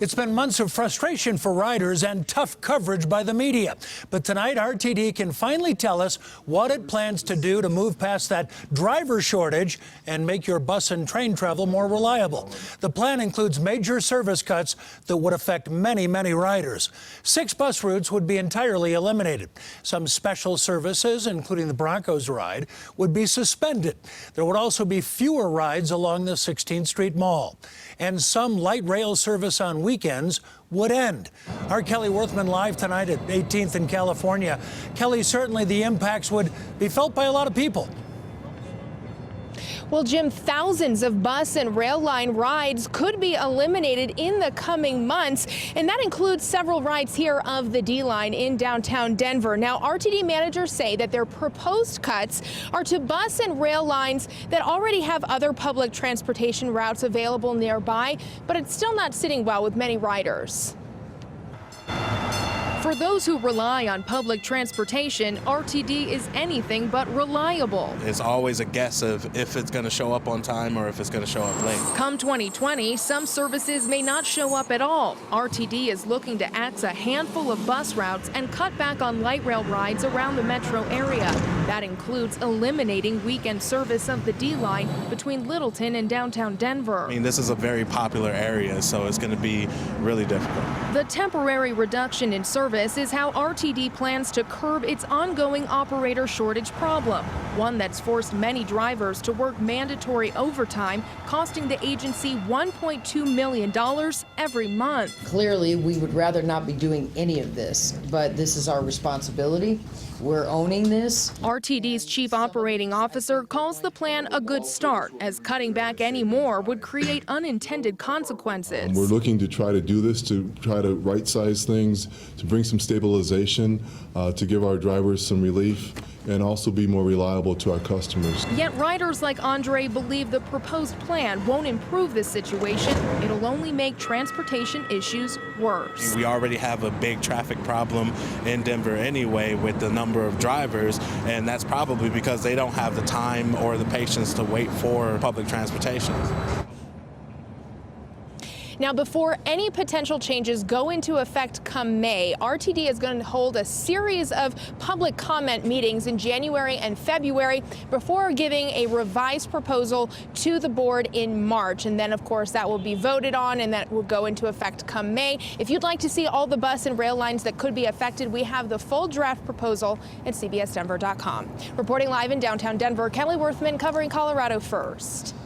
It's been months of frustration for riders and tough coverage by the media. But tonight, RTD can finally tell us what it plans to do to move past that driver shortage and make your bus and train travel more reliable. The plan includes major service cuts that would affect many riders. 6 bus routes would be entirely eliminated. Some special services, including the Broncos ride, would be suspended. There would also be fewer rides along the 16th Street Mall. And some light rail service on weekends would end. Our Kelly Worthman live tonight at 18th in California. Kelly, certainly the impacts would be felt by a lot of people. Well, Jim, thousands of bus and rail line rides could be eliminated in the coming months, and that includes several rides here of the D line in downtown Denver. Now, RTD managers say that their proposed cuts are to bus and rail lines that already have other public transportation routes available nearby, but it's still not sitting well with many riders. For those who rely on public transportation, RTD is anything but reliable. It's always a guess of if it's going to show up on time or if it's going to show up late. Come 2020, some services may not show up at all. RTD is looking to axe a handful of bus routes and cut back on light rail rides around the metro area. That includes eliminating weekend service of the D line between Littleton and downtown Denver. I mean, this is a very popular area, so it's going to be really difficult. The temporary reduction in service is how RTD plans to curb its ongoing operator shortage problem, one that's forced many drivers to work mandatory overtime, costing the agency $1.2 million every month. Clearly, we would rather not be doing any of this, but this is our responsibility. We're owning this. RTD's chief operating officer calls the plan a good start, as cutting back any more would create unintended consequences. We're looking to try to do this, to try to right-size things, to bring some stabilization, to give our drivers some relief, and also be more reliable to our customers. Yet riders like Andre believe the proposed plan won't improve this situation. It'll only make transportation issues worse. We already have a big traffic problem in Denver anyway with the number of drivers, and that's probably because they don't have the time or the patience to wait for public transportation. Now, before any potential changes go into effect come May, RTD is going to hold a series of public comment meetings in January and February before giving a revised proposal to the board in March. And then, of course, that will be voted on and that will go into effect come May. If you'd like to see all the bus and rail lines that could be affected, we have the full draft proposal at cbsdenver.com. Reporting live in downtown Denver, Kelly Worthman covering Colorado First.